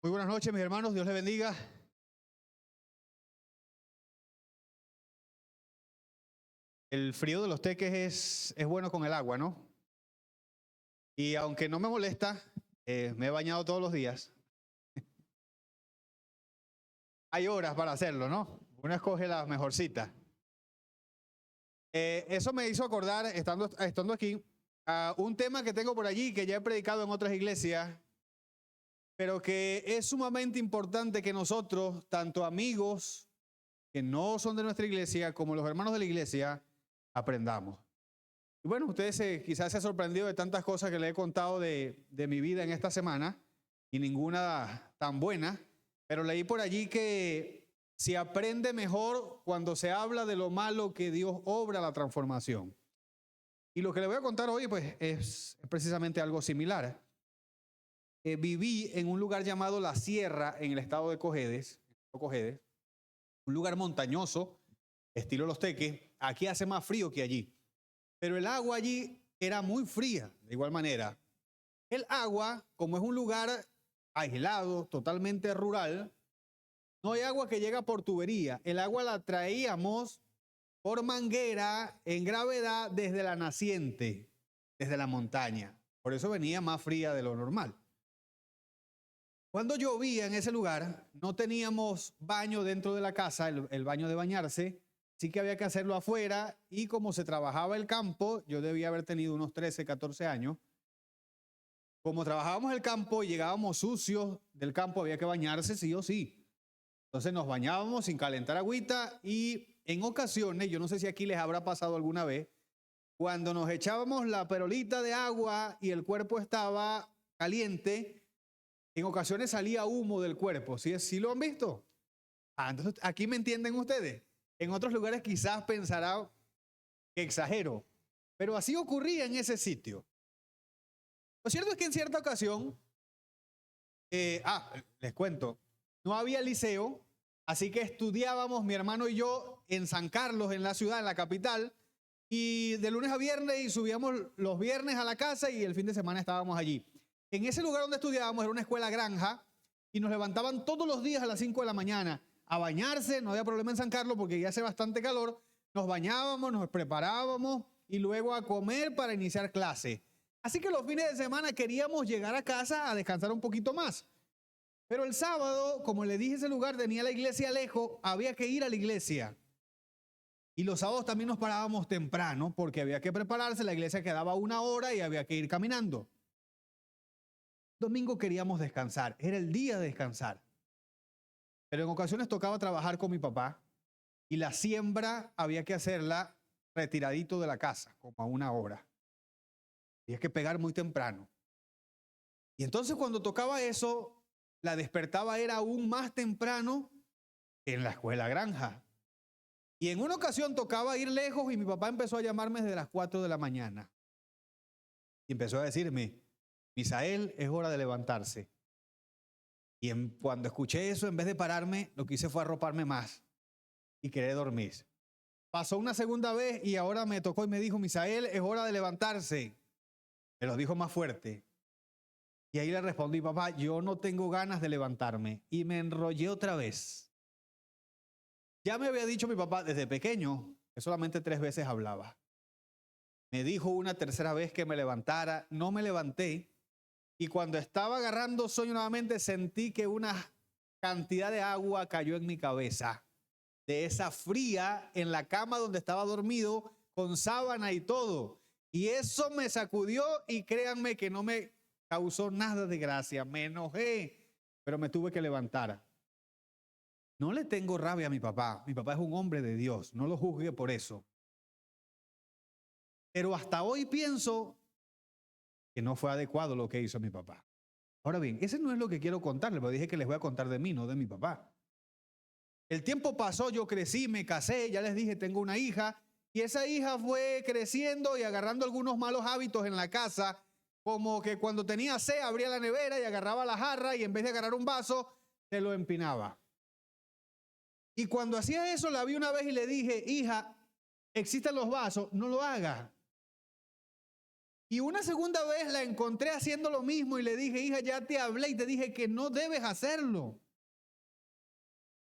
Muy buenas noches, mis hermanos. Dios les bendiga. El frío de los teques es bueno con el agua, ¿no? Y aunque no me molesta, me he bañado todos los días. Hay horas para hacerlo, ¿no? Uno escoge la mejorcita. Eso me hizo acordar, estando aquí, a un tema que tengo por allí, que ya he predicado en otras iglesias, pero que es sumamente importante que nosotros, tanto amigos que no son de nuestra iglesia, como los hermanos de la iglesia, aprendamos. Y bueno, ustedes quizás se han sorprendido de tantas cosas que le he contado de mi vida en esta semana y ninguna tan buena, pero leí por allí que se aprende mejor cuando se habla de lo malo que Dios obra la transformación. Y lo que le voy a contar hoy pues es precisamente algo similar. Viví en un lugar llamado La Sierra en el estado de Cojedes, un lugar montañoso, estilo Los Teques. Aquí hace más frío que allí. Pero el agua allí era muy fría, de igual manera. El agua, como es un lugar aislado, totalmente rural, no hay agua que llega por tubería. El agua la traíamos por manguera en gravedad desde la naciente, desde la montaña. Por eso venía más fría de lo normal. Cuando llovía en ese lugar, no teníamos baño dentro de la casa, el baño de bañarse. Sí que había que hacerlo afuera y como se trabajaba el campo, yo debía haber tenido unos 13, 14 años. Como trabajábamos el campo y llegábamos sucios del campo, había que bañarse sí o sí. Entonces nos bañábamos sin calentar agüita y en ocasiones, yo no sé si aquí les habrá pasado alguna vez, cuando nos echábamos la perolita de agua y el cuerpo estaba caliente, en ocasiones salía humo del cuerpo. ¿Sí lo han visto? Entonces aquí me entienden ustedes. En otros lugares quizás pensará que exagero, pero así ocurría en ese sitio. Lo cierto es que en cierta ocasión, les cuento, no había liceo, así que estudiábamos mi hermano y yo en San Carlos, en la ciudad, en la capital, y de lunes a viernes y subíamos los viernes a la casa y el fin de semana estábamos allí. En ese lugar donde estudiábamos era una escuela granja y nos levantaban todos los días a las 5 de la mañana a bañarse. No había problema en San Carlos porque ya hace bastante calor. Nos bañábamos, nos preparábamos y luego a comer para iniciar clase. Así que los fines de semana queríamos llegar a casa a descansar un poquito más. Pero el sábado, como le dije, ese lugar tenía la iglesia lejos, había que ir a la iglesia. Y los sábados también nos parábamos temprano porque había que prepararse, la iglesia quedaba 1 hora y había que ir caminando. Domingo queríamos descansar, era el día de descansar. Pero en ocasiones tocaba trabajar con mi papá y la siembra había que hacerla retiradito de la casa, como a 1 hora. Había que pegar muy temprano. Y entonces cuando tocaba eso, la despertaba era aún más temprano que en la escuela granja. Y en una ocasión tocaba ir lejos y mi papá empezó a llamarme desde las 4 de la mañana. Y empezó a decirme, Misael, es hora de levantarse. Y cuando escuché eso, en vez de pararme, lo que hice fue arroparme más y querer dormir. Pasó una segunda vez y ahora me tocó y me dijo, Misael, es hora de levantarse. Me lo dijo más fuerte. Y ahí le respondí, papá, yo no tengo ganas de levantarme. Y me enrollé otra vez. Ya me había dicho mi papá desde pequeño que solamente 3 veces hablaba. Me dijo una tercera vez que me levantara, no me levanté. Y cuando estaba agarrando sueño nuevamente, sentí que una cantidad de agua cayó en mi cabeza. De esa fría en la cama donde estaba dormido, con sábana y todo. Y eso me sacudió y créanme que no me causó nada de gracia. Me enojé, pero me tuve que levantar. No le tengo rabia a mi papá. Mi papá es un hombre de Dios. No lo juzgue por eso. Pero hasta hoy pienso que no fue adecuado lo que hizo mi papá. Ahora bien, ese no es lo que quiero contarles, pero dije que les voy a contar de mí, no de mi papá. El tiempo pasó, yo crecí, me casé, ya les dije, tengo una hija, y esa hija fue creciendo y agarrando algunos malos hábitos en la casa, como que cuando tenía sed abría la nevera y agarraba la jarra y en vez de agarrar un vaso, se lo empinaba. Y cuando hacía eso, la vi una vez y le dije, hija, existen los vasos, no lo hagas. Y una segunda vez la encontré haciendo lo mismo y le dije, hija, ya te hablé y te dije que no debes hacerlo.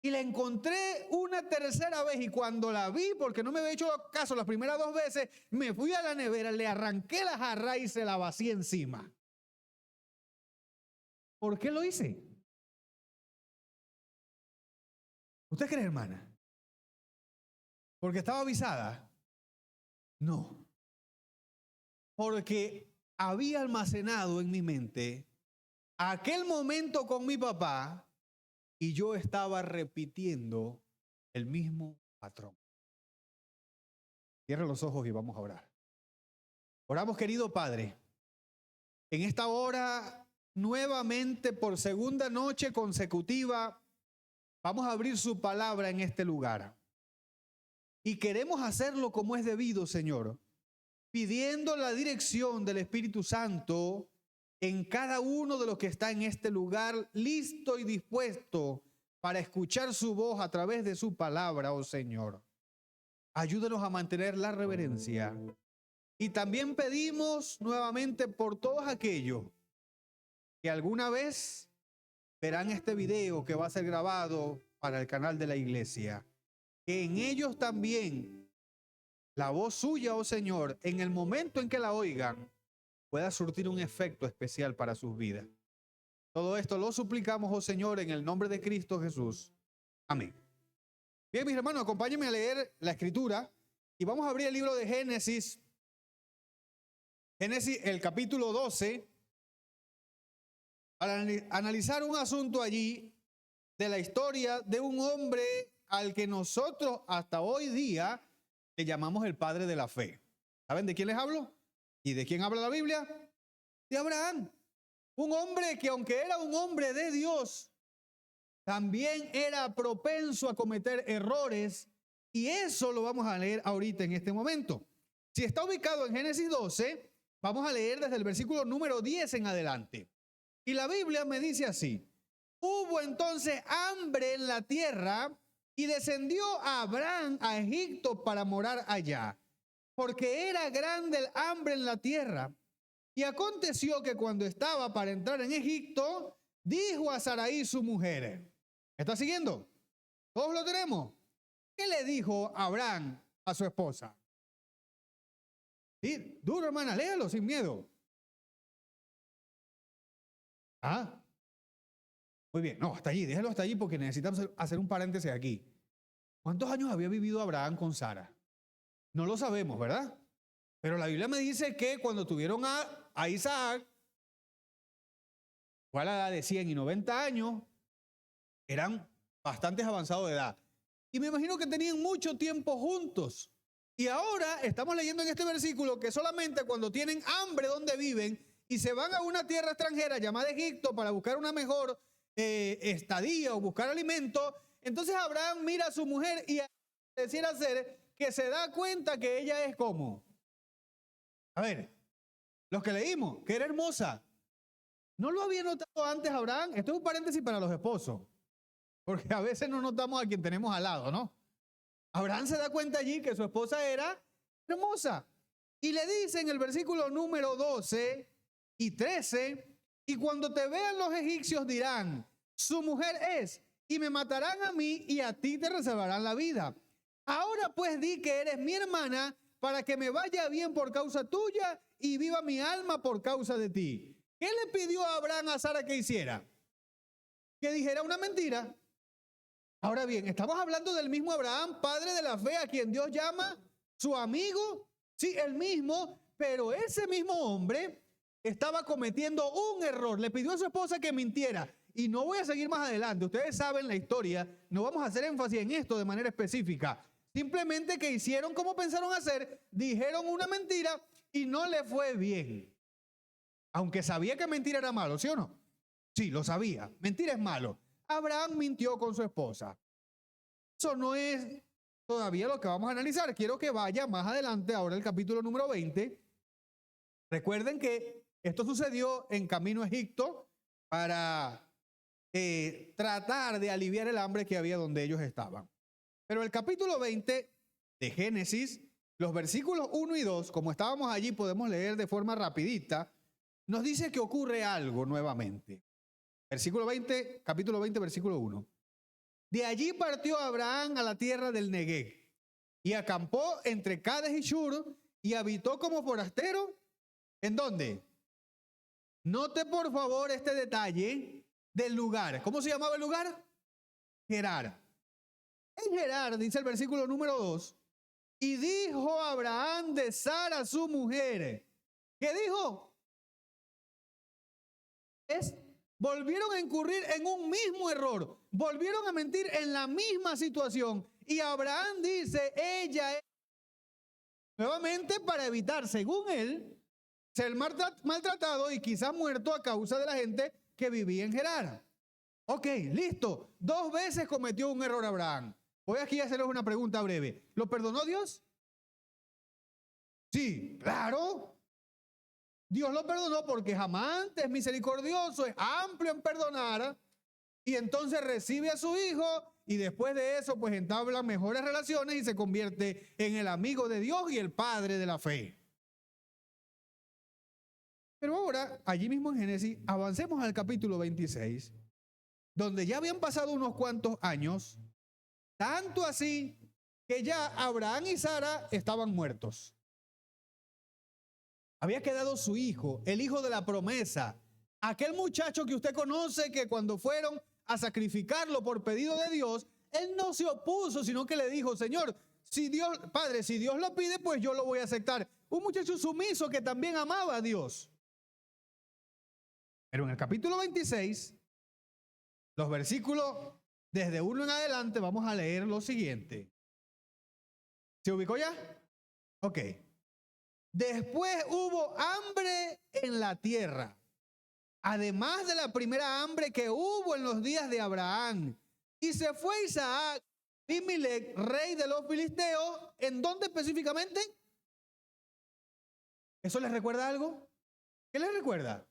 Y la encontré una tercera vez y cuando la vi, porque no me había hecho caso las primeras 2 veces, me fui a la nevera, le arranqué la jarra y se la vacié encima. ¿Por qué lo hice? ¿Usted cree, hermana? ¿Porque estaba avisada? No. Porque había almacenado en mi mente aquel momento con mi papá y yo estaba repitiendo el mismo patrón. Cierra los ojos y vamos a orar. Oramos, querido Padre. En esta hora, nuevamente por segunda noche consecutiva, vamos a abrir su palabra en este lugar. Y queremos hacerlo como es debido, Señor, pidiendo la dirección del Espíritu Santo en cada uno de los que está en este lugar, listo y dispuesto para escuchar su voz a través de su palabra, oh Señor. Ayúdanos a mantener la reverencia. Y también pedimos nuevamente por todos aquellos que alguna vez verán este video que va a ser grabado para el canal de la iglesia, que en ellos también la voz suya, oh Señor, en el momento en que la oigan, pueda surtir un efecto especial para sus vidas. Todo esto lo suplicamos, oh Señor, en el nombre de Cristo Jesús. Amén. Bien, mis hermanos, acompáñenme a leer la escritura y vamos a abrir el libro de Génesis. Génesis, el capítulo 12, para analizar un asunto allí de la historia de un hombre al que nosotros hasta hoy día le llamamos el padre de la fe. ¿Saben de quién les hablo? ¿Y de quién habla la Biblia? De Abraham. Un hombre que aunque era un hombre de Dios, también era propenso a cometer errores y eso lo vamos a leer ahorita en este momento. Si está ubicado en Génesis 12, vamos a leer desde el versículo número 10 en adelante. Y la Biblia me dice así: hubo entonces hambre en la tierra y descendió Abraham a Egipto para morar allá, porque era grande el hambre en la tierra. Y aconteció que cuando estaba para entrar en Egipto, dijo a Sarai su mujer. ¿Está siguiendo? ¿Todos lo tenemos? ¿Qué le dijo Abraham a su esposa? Sí, duro, hermana, léalo sin miedo. Ah, muy bien. No, hasta allí, déjalo hasta allí porque necesitamos hacer un paréntesis aquí. ¿Cuántos años había vivido Abraham con Sara? No lo sabemos, ¿verdad? Pero la Biblia me dice que cuando tuvieron a Isaac, fue a la edad de 100 y 90 años, eran bastante avanzados de edad. Y me imagino que tenían mucho tiempo juntos. Y ahora estamos leyendo en este versículo que solamente cuando tienen hambre donde viven y se van a una tierra extranjera llamada Egipto para buscar una mejor estadía o buscar alimento, entonces Abraham mira a su mujer y decir ser que se da cuenta que ella es como. A ver, los que leímos, que era hermosa. ¿No lo había notado antes Abraham? Esto es un paréntesis para los esposos, porque a veces no notamos a quien tenemos al lado, ¿no? Abraham se da cuenta allí que su esposa era hermosa. Y le dice en el versículo número 12 y 13, y cuando te vean los egipcios dirán, su mujer es, y me matarán a mí y a ti te reservarán la vida. Ahora pues di que eres mi hermana para que me vaya bien por causa tuya y viva mi alma por causa de ti. ¿Qué le pidió a Abraham a Sara que hiciera? Que dijera una mentira. Ahora bien, estamos hablando del mismo Abraham, padre de la fe, a quien Dios llama su amigo. Sí, el mismo, pero ese mismo hombre estaba cometiendo un error. Le pidió a su esposa que mintiera. Y no voy a seguir más adelante. Ustedes saben la historia. No vamos a hacer énfasis en esto de manera específica. Simplemente que hicieron como pensaron hacer, dijeron una mentira y no le fue bien. Aunque sabía que mentir era malo, ¿sí o no? Sí, lo sabía. Mentir es malo. Abraham mintió con su esposa. Eso no es todavía lo que vamos a analizar. Quiero que vaya más adelante, ahora el capítulo número 20. Recuerden que esto sucedió en camino a Egipto para tratar de aliviar el hambre que había donde ellos estaban. Pero el capítulo 20 de Génesis Los versículos 1 y 2, como estábamos allí, podemos leer de forma rapidita, nos dice que ocurre algo nuevamente. Versículo 20, capítulo 20, versículo 1. De allí partió Abraham a la tierra del Neguev y acampó entre Cades y Shur y habitó como forastero. ¿En dónde? Note por favor este detalle del lugar. ¿Cómo se llamaba el lugar? Gerar. En Gerar, dice el versículo número 2, y dijo Abraham de Sara su mujer. ¿Qué dijo? Volvieron a incurrir en un mismo error, volvieron a mentir en la misma situación. Y Abraham dice, ella es nuevamente para evitar, según él, ser maltratado y quizás muerto a causa de la gente que vivía en Gerar. Ok, listo. 2 veces cometió un error Abraham. Voy aquí a hacerles una pregunta breve. ¿Lo perdonó Dios? Sí, claro. Dios lo perdonó porque es amante, es misericordioso, es amplio en perdonar. Y entonces recibe a su hijo y después de eso pues entabla mejores relaciones y se convierte en el amigo de Dios y el padre de la fe. Pero ahora, allí mismo en Génesis, avancemos al capítulo 26, donde ya habían pasado unos cuantos años, tanto así que ya Abraham y Sara estaban muertos. Había quedado su hijo, el hijo de la promesa, aquel muchacho que usted conoce que cuando fueron a sacrificarlo por pedido de Dios, él no se opuso, sino que le dijo, Señor, si Dios, Padre, si Dios lo pide, pues yo lo voy a aceptar. Un muchacho sumiso que también amaba a Dios. Pero en el capítulo 26, los versículos desde 1 en adelante, vamos a leer lo siguiente. ¿Se ubicó ya? Ok. Después hubo hambre en la tierra, además de la primera hambre que hubo en los días de Abraham. Y se fue Isaac, Abimelech, rey de los filisteos, ¿en dónde específicamente? ¿Eso les recuerda algo? ¿Qué les recuerda?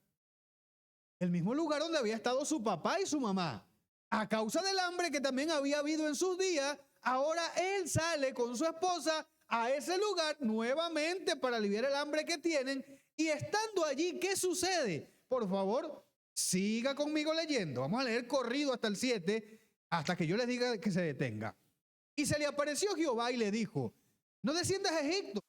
El mismo lugar donde había estado su papá y su mamá. A causa del hambre que también había habido en sus días, ahora él sale con su esposa a ese lugar nuevamente para aliviar el hambre que tienen. Y estando allí, ¿qué sucede? Por favor, siga conmigo leyendo. Vamos a leer corrido hasta el 7, hasta que yo les diga que se detenga. Y se le apareció Jehová y le dijo, no desciendas a Egipto.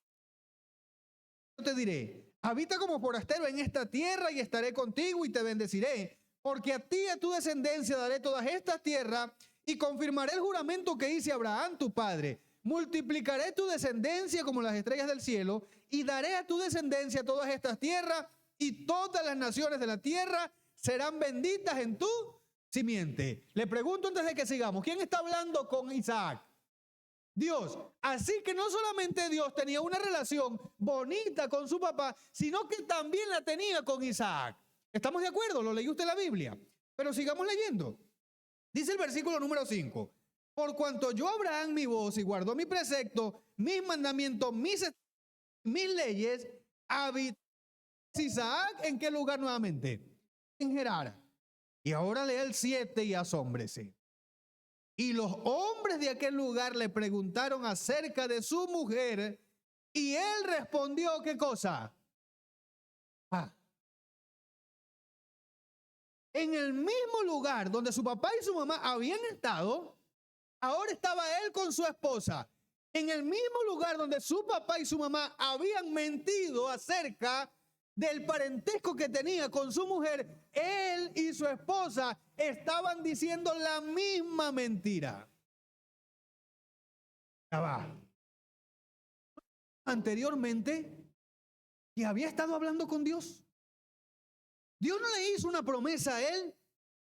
Yo te diré, habita como forastero en esta tierra y estaré contigo y te bendeciré. Porque a ti y a tu descendencia daré todas estas tierras y confirmaré el juramento que hice a Abraham tu padre. Multiplicaré tu descendencia como las estrellas del cielo y daré a tu descendencia todas estas tierras y todas las naciones de la tierra serán benditas en tu simiente. Le pregunto antes de que sigamos, ¿quién está hablando con Isaac? Dios. Así que no solamente Dios tenía una relación bonita con su papá, sino que también la tenía con Isaac. ¿Estamos de acuerdo? Lo leí usted en la Biblia. Pero sigamos leyendo. Dice el versículo número 5. Por cuanto yo Abraham mi voz y guardó mi precepto, mis mandamientos, mis leyes, habitó Isaac, ¿en qué lugar nuevamente? En Gerar. Y ahora lea el 7 y asómbrese. Y los hombres de aquel lugar le preguntaron acerca de su mujer y él respondió, ¿qué cosa? En el mismo lugar donde su papá y su mamá habían estado, ahora estaba él con su esposa. En el mismo lugar donde su papá y su mamá habían mentido acerca del parentesco que tenía con su mujer, él y su esposa estaban diciendo la misma mentira. Anteriormente, que había estado hablando con Dios. Dios no le hizo una promesa a él.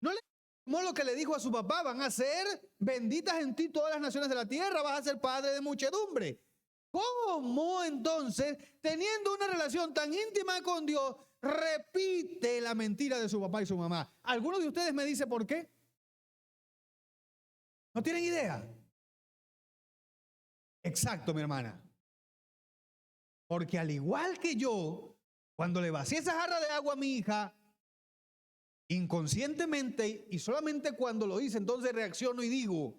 No le como lo que le dijo a su papá, van a ser benditas en ti todas las naciones de la tierra, vas a ser padre de muchedumbre. ¿Cómo entonces, teniendo una relación tan íntima con Dios, repite la mentira de su papá y su mamá? ¿Alguno de ustedes me dice por qué? ¿No tienen idea? Exacto, mi hermana. Porque al igual que yo, cuando le vacié esa jarra de agua a mi hija, inconscientemente y solamente cuando lo hice, entonces reacciono y digo,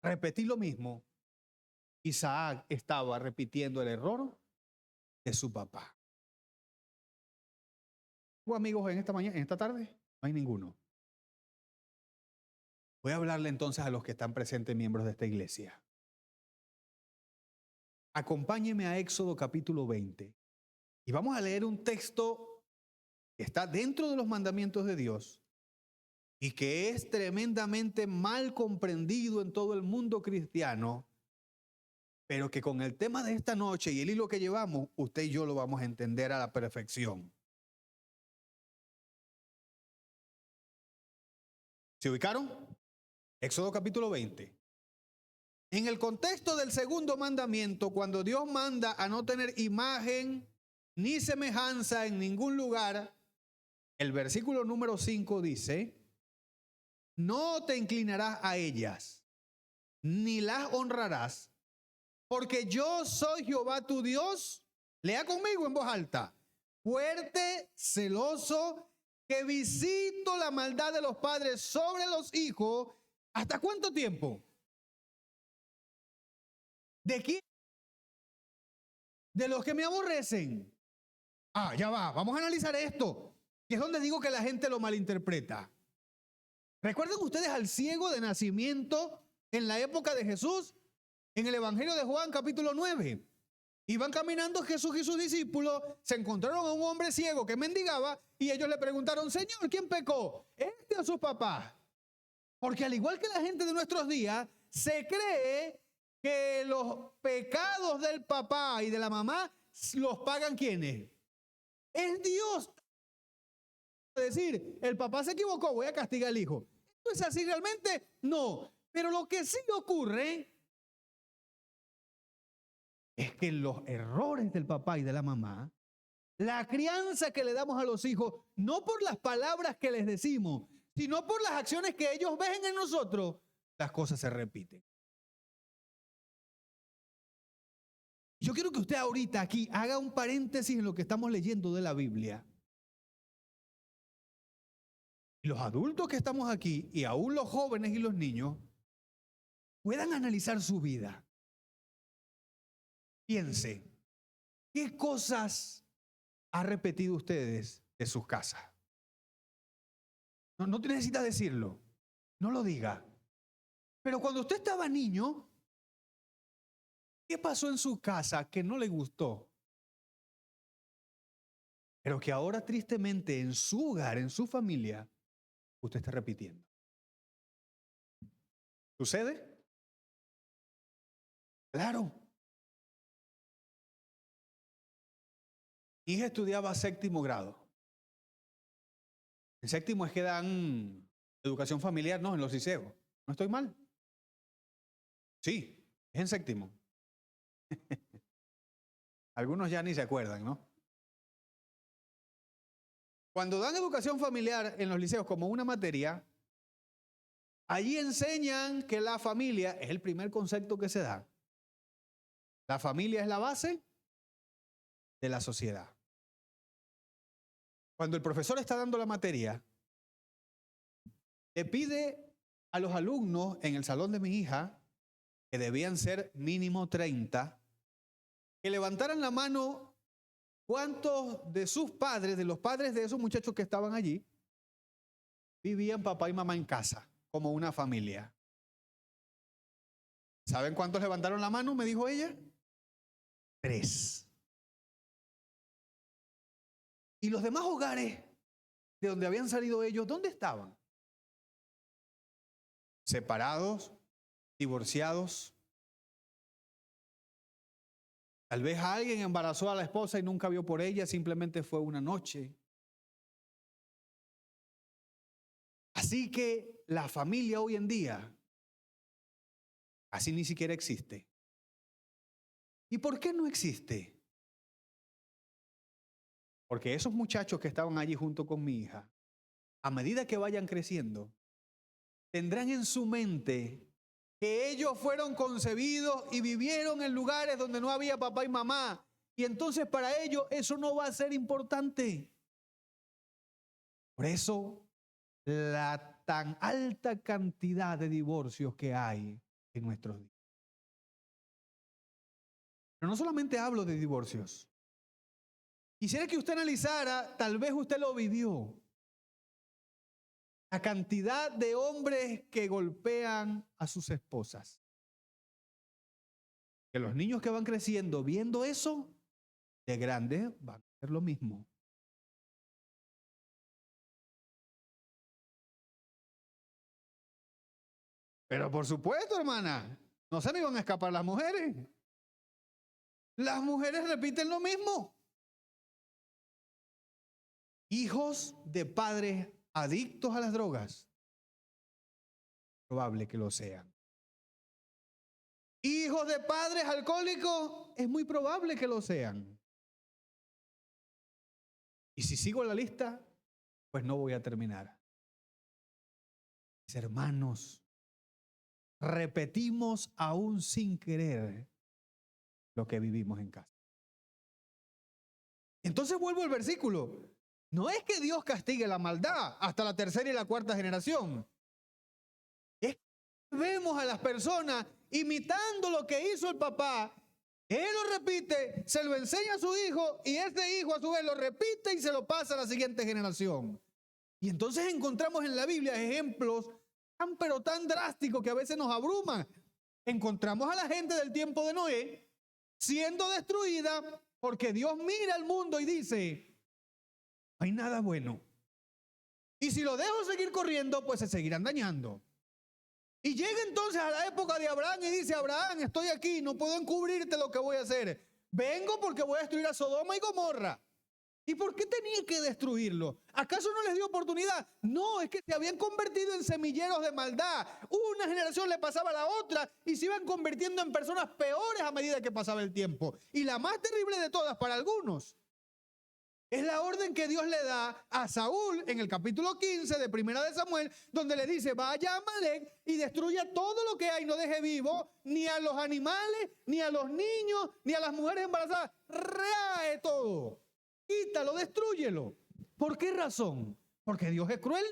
repetí lo mismo. Isaac estaba repitiendo el error de su papá. ¿Tengo amigos en esta mañana, en esta tarde? No hay ninguno. Voy a hablarle entonces a los que están presentes, miembros de esta iglesia. Acompáñeme a Éxodo capítulo 20 y vamos a leer un texto que está dentro de los mandamientos de Dios y que es tremendamente mal comprendido en todo el mundo cristiano, pero que con el tema de esta noche y el hilo que llevamos, usted y yo lo vamos a entender a la perfección. ¿Se ubicaron? Éxodo capítulo 20. En el contexto del segundo mandamiento, cuando Dios manda a no tener imagen ni semejanza en ningún lugar, el versículo número 5 dice: no te inclinarás a ellas, ni las honrarás, porque yo soy Jehová tu Dios. Lea conmigo en voz alta. Fuerte, celoso, que visito la maldad de los padres sobre los hijos. ¿Hasta cuánto tiempo? ¿De quién? De los que me aborrecen. Ya va, vamos a analizar esto, que es donde digo que la gente lo malinterpreta. ¿Recuerdan ustedes al ciego de nacimiento en la época de Jesús? En el Evangelio de Juan capítulo 9. Iban caminando Jesús y sus discípulos, se encontraron a un hombre ciego que mendigaba y ellos le preguntaron: Señor, ¿quién pecó? ¿Este o su papá? Porque al igual que la gente de nuestros días, se cree que los pecados del papá y de la mamá los pagan ¿quiénes? Es Dios. Es decir, el papá se equivocó, voy a castigar al hijo. ¿Esto es así realmente? No. Pero lo que sí ocurre es que los errores del papá y de la mamá, la crianza que le damos a los hijos, no por las palabras que les decimos, sino por las acciones que ellos ven en nosotros, las cosas se repiten. Yo quiero que usted ahorita aquí haga un paréntesis en lo que estamos leyendo de la Biblia. Y los adultos que estamos aquí, y aún los jóvenes y los niños, puedan analizar su vida. Piense, ¿qué cosas ha repetido ustedes de sus casas? No te necesita decirlo, no lo diga. Pero cuando usted estaba niño, ¿qué pasó en su casa que no le gustó? Pero que ahora tristemente en su hogar, en su familia, usted está repitiendo. ¿Sucede? Claro. Mi hija estudiaba séptimo grado. En séptimo es que dan educación familiar, no, en los liceos. ¿No estoy mal? Sí, es en séptimo. Algunos ya ni se acuerdan, ¿no? Cuando dan educación familiar en los liceos como una materia, allí enseñan que la familia es el primer concepto que se da. La familia es la base de la sociedad. Cuando el profesor está dando la materia, le pide a los alumnos en el salón de mi hija, que debían ser mínimo 30, que levantaran la mano cuántos de sus padres, de los padres de esos muchachos que estaban allí, vivían papá y mamá en casa, como una familia. ¿Saben cuántos levantaron la mano? Me dijo ella. 3. ¿Y los demás hogares de donde habían salido ellos, dónde estaban? Separados, divorciados. Tal vez alguien embarazó a la esposa y nunca vio por ella, simplemente fue una noche. Así que la familia hoy en día casi ni siquiera existe. ¿Y por qué no existe? Porque esos muchachos que estaban allí junto con mi hija, a medida que vayan creciendo, tendrán en su mente que ellos fueron concebidos y vivieron en lugares donde no había papá y mamá. Y entonces para ellos eso no va a ser importante. Por eso la tan alta cantidad de divorcios que hay en nuestros días. Pero no solamente hablo de divorcios. Quisiera que usted analizara, tal vez usted lo vivió, la cantidad de hombres que golpean a sus esposas. Que los niños que van creciendo viendo eso, de grandes van a hacer lo mismo. Pero por supuesto, hermana, no se me van a escapar las mujeres. Las mujeres repiten lo mismo. Hijos de padres adictos a las drogas. Probable que lo sean. Hijos de padres alcohólicos, es muy probable que lo sean. Y si sigo la lista, pues no voy a terminar. Mis hermanos, repetimos aún sin querer lo que vivimos en casa. Entonces vuelvo al versículo. No es que Dios castigue la maldad hasta la tercera y la cuarta generación. Es que vemos a las personas imitando lo que hizo el papá. Él lo repite, se lo enseña a su hijo y ese hijo a su vez lo repite y se lo pasa a la siguiente generación. Y entonces encontramos en la Biblia ejemplos tan pero tan drásticos que a veces nos abruman. Encontramos a la gente del tiempo de Noé siendo destruida porque Dios mira al mundo y dice, no hay nada bueno. Y si lo dejo seguir corriendo, pues se seguirán dañando. Y llega entonces a la época de Abraham y dice, Abraham, estoy aquí, no puedo encubrirte lo que voy a hacer. Vengo porque voy a destruir a Sodoma y Gomorra. ¿Y por qué tenía que destruirlo? ¿Acaso no les dio oportunidad? No, es que se habían convertido en semilleros de maldad. Una generación le pasaba a la otra y se iban convirtiendo en personas peores a medida que pasaba el tiempo. Y la más terrible de todas para algunos es la orden que Dios le da a Saúl en el capítulo 15 de Primera de Samuel, donde le dice, vaya a Amalek y destruya todo lo que hay, no deje vivo ni a los animales, ni a los niños, ni a las mujeres embarazadas. Rae todo. Quítalo, destrúyelo. ¿Por qué razón? ¿Porque Dios es cruel?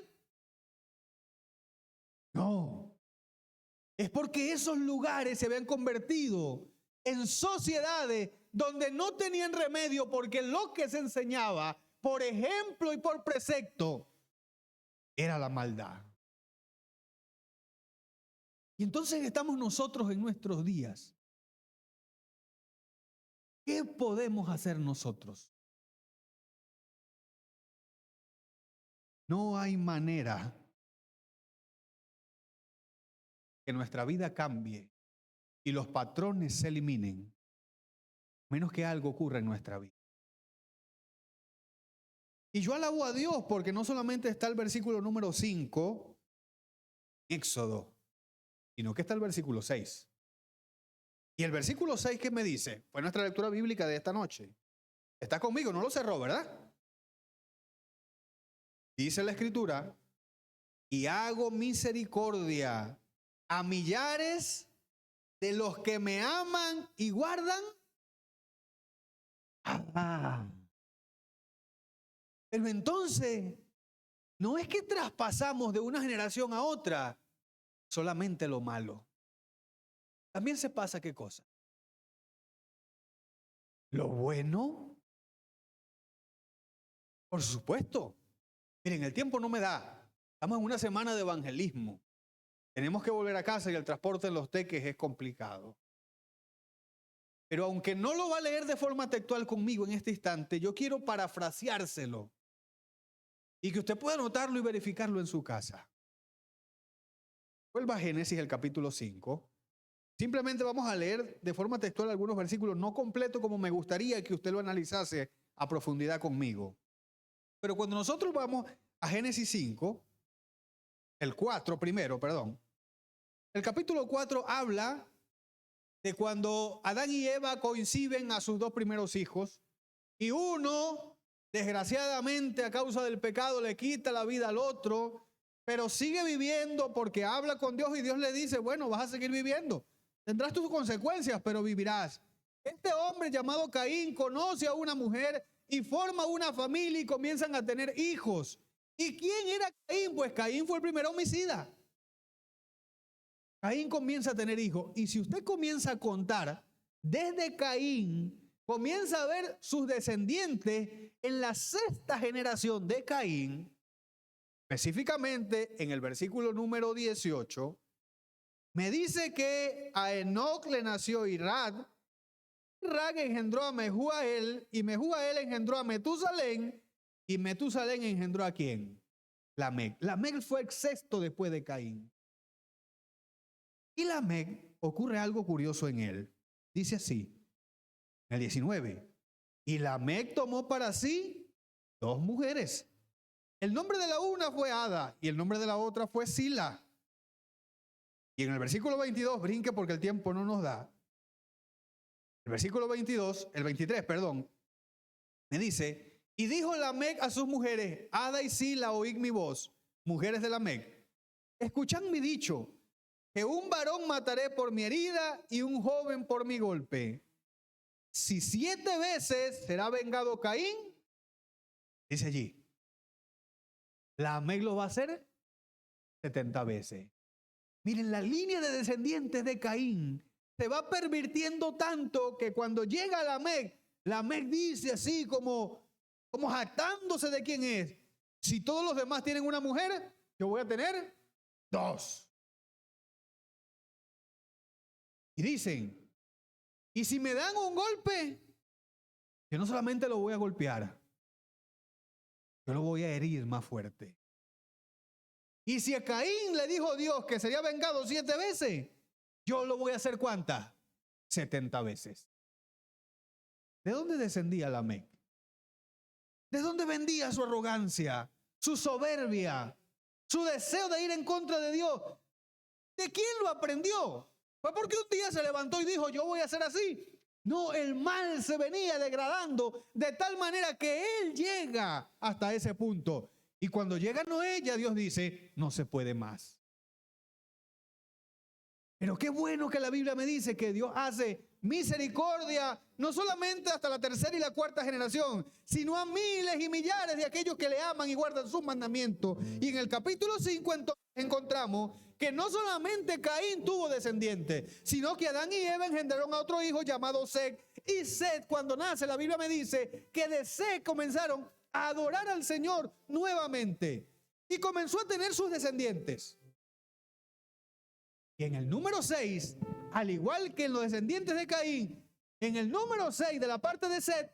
No. Es porque esos lugares se habían convertido en sociedades donde no tenían remedio porque lo que se enseñaba, por ejemplo y por precepto, era la maldad. Y entonces estamos nosotros en nuestros días. ¿Qué podemos hacer nosotros? No hay manera que nuestra vida cambie y los patrones se eliminen, menos que algo ocurra en nuestra vida. Y yo alabo a Dios porque no solamente está el versículo número 5, Éxodo, sino que está el versículo 6. Y el versículo 6, ¿qué me dice? Fue nuestra lectura bíblica de esta noche. ¿Está conmigo? No lo cerró, ¿verdad? Dice la Escritura, y hago misericordia a millares de los que me aman y guardan. Pero entonces, no es que traspasamos de una generación a otra solamente lo malo. También se pasa, ¿qué cosa? Lo bueno. Por supuesto. Miren, el tiempo no me da. Estamos en una semana de evangelismo. Tenemos que volver a casa y el transporte en los teques es complicado. Pero aunque no lo va a leer de forma textual conmigo en este instante, yo quiero parafraseárselo y que usted pueda anotarlo y verificarlo en su casa. Vuelva a Génesis, el capítulo 5. Simplemente vamos a leer de forma textual algunos versículos, no completo como me gustaría que usted lo analizase a profundidad conmigo. Pero cuando nosotros vamos a Génesis 5, el 4 primero, perdón. El capítulo 4 habla de cuando Adán y Eva coinciden a sus dos primeros hijos y uno, desgraciadamente a causa del pecado, le quita la vida al otro, pero sigue viviendo porque habla con Dios y Dios le dice, bueno, vas a seguir viviendo. Tendrás tus consecuencias, pero vivirás. Este hombre llamado Caín conoce a una mujer y forma una familia y comienzan a tener hijos. ¿Y quién era Caín? Pues Caín fue el primer homicida. Caín comienza a tener hijos. Y si usted comienza a contar desde Caín, comienza a ver sus descendientes en la sexta generación de Caín, específicamente en el versículo número 18, me dice que a Enoc le nació Irad, Irad engendró a Mehujael, y Mehujael engendró a Metusalén, y Metusalén engendró ¿a quién? Lamec. Lamec fue el sexto después de Caín. Y Lamec, ocurre algo curioso en él. Dice así, en el 19, y Lamec tomó para sí 2 mujeres. El nombre de la una fue Ada y el nombre de la otra fue Sila. Y en el versículo 22, brinque porque el tiempo no nos da. El versículo 22, el 23, perdón, me dice, y dijo Lamec a sus mujeres, Ada y Sila, oíd mi voz, mujeres de Lamec, escuchad mi dicho, que un varón mataré por mi herida y un joven por mi golpe. Si 7 veces será vengado Caín, dice allí, Lamec lo va a hacer 70 veces. Miren, la línea de descendientes de Caín se va pervirtiendo tanto que cuando llega Lamec, Lamec dice así como jactándose de quién es. Si todos los demás tienen una mujer, yo voy a tener 2. Y dicen, y si me dan un golpe, yo no solamente lo voy a golpear, yo lo voy a herir más fuerte. Y si a Caín le dijo Dios que sería vengado 7 veces, yo lo voy a hacer ¿cuántas? 70 veces. ¿De dónde descendía Lamec? ¿De dónde vendía su arrogancia, su soberbia, su deseo de ir en contra de Dios? ¿De quién lo aprendió? ¿Fue porque un día se levantó y dijo, yo voy a hacer así? No, el mal se venía degradando de tal manera que él llega hasta ese punto. Y cuando llega Noé, ya Dios dice, no se puede más. Pero qué bueno que la Biblia me dice que Dios hace misericordia, no solamente hasta la 3ª y la 4ª generación, sino a miles y millares de aquellos que le aman y guardan sus mandamientos. Y en el capítulo 5 encontramos que no solamente Caín tuvo descendientes, sino que Adán y Eva engendraron a otro hijo llamado Set. Y Set, cuando nace, la Biblia me dice que de Set comenzaron a adorar al Señor nuevamente. Y comenzó a tener sus descendientes. Y en el número 6, al igual que en los descendientes de Caín, en el número 6 de la parte de Set,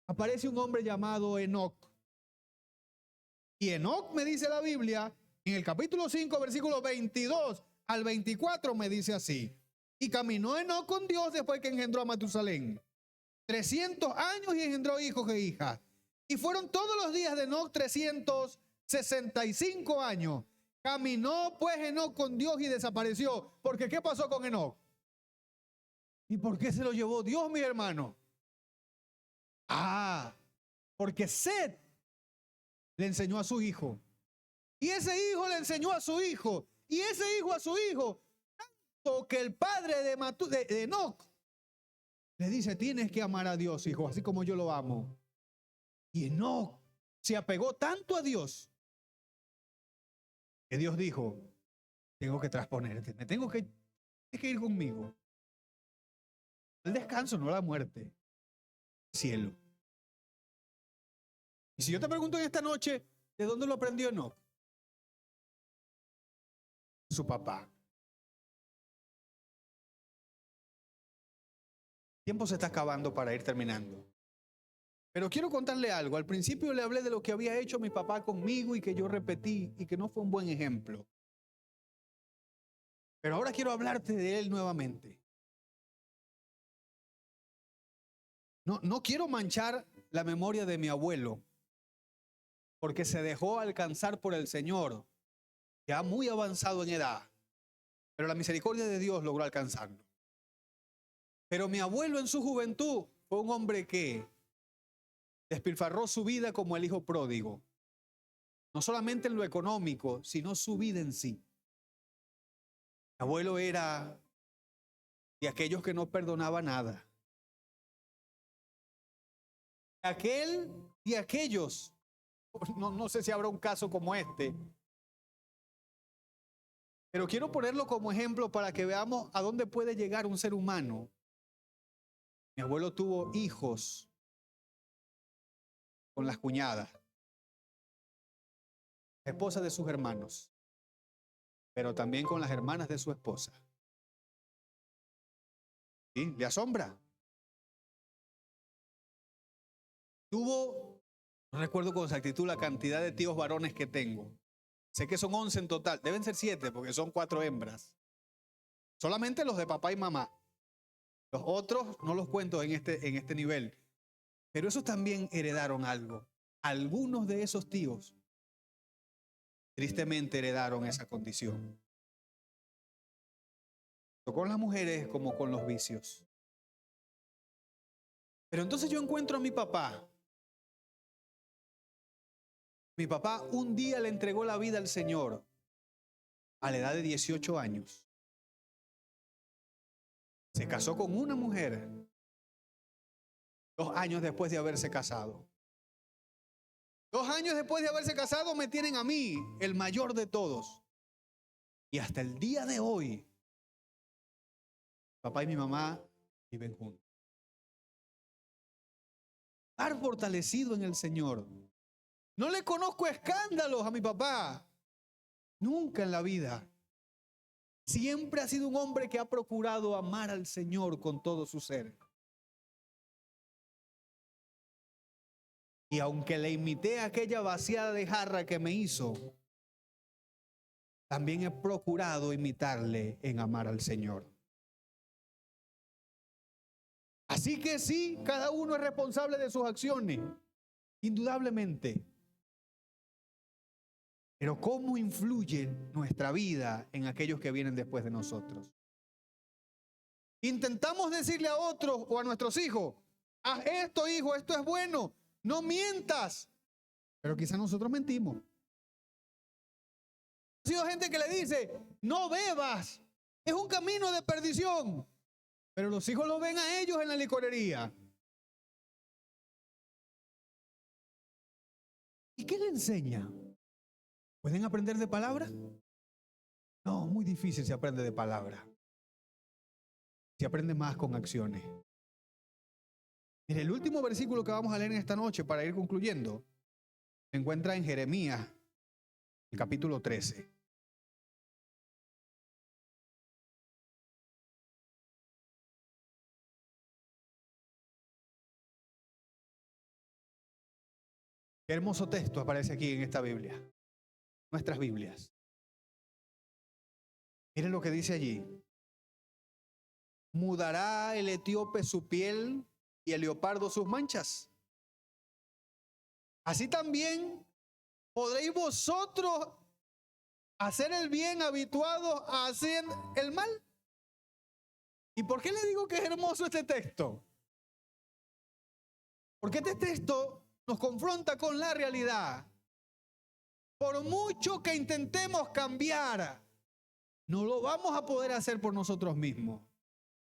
aparece un hombre llamado Enoc. Y Enoc, me dice la Biblia, en el capítulo 5, versículos 22 al 24, me dice así. Y caminó Enoc con Dios después que engendró a Matusalén 300 años y engendró hijos e hijas. Y fueron todos los días de Enoc 365 años. Caminó pues Enoc con Dios y desapareció. Porque ¿qué pasó con Enoc? ¿Y por qué se lo llevó Dios, mi hermano? Porque Set le enseñó a su hijo. Y ese hijo le enseñó a su hijo. Y ese hijo a su hijo. Tanto que el padre de Enoc le dice, tienes que amar a Dios, hijo, así como yo lo amo. Y Enoc se apegó tanto a Dios que Dios dijo, tengo que transponerte, tienes que ir conmigo. El descanso, no la muerte. Cielo. Y si yo te pregunto en esta noche, ¿de dónde lo aprendió Enoc? Su papá. El tiempo se está acabando para ir terminando. Pero quiero contarle algo. Al principio le hablé de lo que había hecho mi papá conmigo y que yo repetí y que no fue un buen ejemplo. Pero ahora quiero hablarte de él nuevamente. No quiero manchar la memoria de mi abuelo, porque se dejó alcanzar por el Señor, ya muy avanzado en edad, pero la misericordia de Dios logró alcanzarlo. Pero mi abuelo en su juventud fue un hombre que despilfarró su vida como el hijo pródigo, no solamente en lo económico, sino su vida en sí. Mi abuelo era de aquellos que no perdonaba nada. De aquellos, no sé si habrá un caso como este, pero quiero ponerlo como ejemplo para que veamos a dónde puede llegar un ser humano Mi abuelo tuvo hijos con las cuñadas, esposas de sus hermanos, pero también con las hermanas de su esposa. ¿Sí? ¿Le asombra? Tuvo, no recuerdo con exactitud la cantidad de tíos varones que tengo. Sé que son 11 en total, deben ser 7 porque son 4 hembras. Solamente los de papá y mamá. Los otros no los cuento en este nivel. Pero esos también heredaron algo. Algunos de esos tíos tristemente heredaron esa condición. Tanto con las mujeres como con los vicios. Pero entonces yo encuentro a mi papá. Mi papá un día le entregó la vida al Señor a la edad de 18 años. Se casó con una mujer 2 años después de haberse casado. 2 años después de haberse casado me tienen a mí, el mayor de todos. Y hasta el día de hoy, papá y mi mamá viven juntos. Estar fortalecido en el Señor. No le conozco escándalos a mi papá. Nunca en la vida. Siempre ha sido un hombre que ha procurado amar al Señor con todo su ser. Y aunque le imité aquella vaciada de jarra que me hizo, también he procurado imitarle en amar al Señor. Así que sí, cada uno es responsable de sus acciones, indudablemente. Pero ¿cómo influye nuestra vida en aquellos que vienen después de nosotros? Intentamos decirle a otros o a nuestros hijos, haz esto, hijo, esto es bueno, no mientas. Pero quizás nosotros mentimos. Ha sido gente que le dice, no bebas, es un camino de perdición. Pero los hijos lo ven a ellos en la licorería. ¿Y qué le enseña? ¿Pueden aprender de palabra? No, muy difícil se aprende de palabra. Se aprende más con acciones. Mire, el último versículo que vamos a leer en esta noche para ir concluyendo se encuentra en Jeremías, el capítulo 13. Qué hermoso texto aparece aquí en esta Biblia, nuestras Biblias. Miren lo que dice allí. ¿Mudará el etíope su piel y el leopardo sus manchas? Así también podréis vosotros hacer el bien habituados a hacer el mal. ¿Y por qué le digo que es hermoso este texto? Porque este texto nos confronta con la realidad. Por mucho que intentemos cambiar, no lo vamos a poder hacer por nosotros mismos.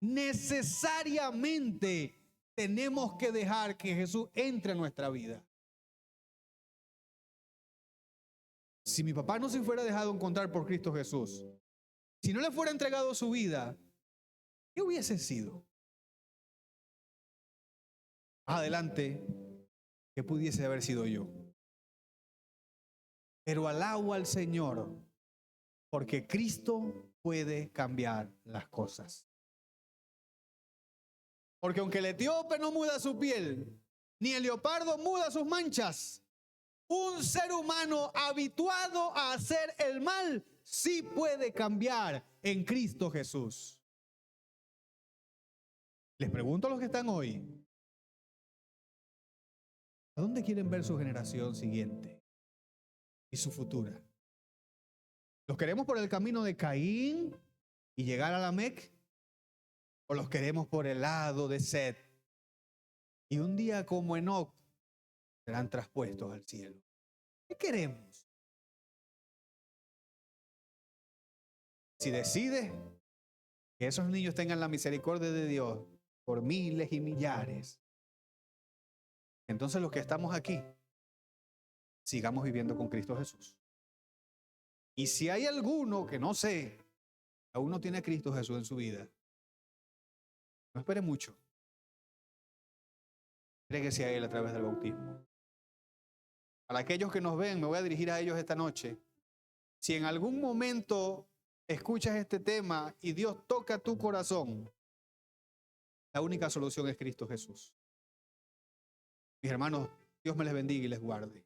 Necesariamente tenemos que dejar que Jesús entre en nuestra vida. Si mi papá no se fuera dejado encontrar por Cristo Jesús, si no le fuera entregado su vida, ¿qué hubiese sido? Más adelante, ¿qué pudiese haber sido yo? Pero alabo al Señor, porque Cristo puede cambiar las cosas. Porque aunque el etíope no muda su piel, ni el leopardo muda sus manchas, un ser humano habituado a hacer el mal sí puede cambiar en Cristo Jesús. Les pregunto a los que están hoy, ¿a dónde quieren ver su generación siguiente y su futura? ¿Los queremos por el camino de Caín y llegar a la Mec? ¿O los queremos por el lado de Set? Y un día como Enoc serán traspuestos al cielo. ¿Qué queremos? Si decides que esos niños tengan la misericordia de Dios por miles y millares, entonces los que estamos aquí, sigamos viviendo con Cristo Jesús. Y si hay alguno que no sé, aún no tiene a Cristo Jesús en su vida, no espere mucho. Entréguese a Él a través del bautismo. Para aquellos que nos ven, me voy a dirigir a ellos esta noche. Si en algún momento escuchas este tema y Dios toca tu corazón, la única solución es Cristo Jesús. Mis hermanos, Dios me les bendiga y les guarde.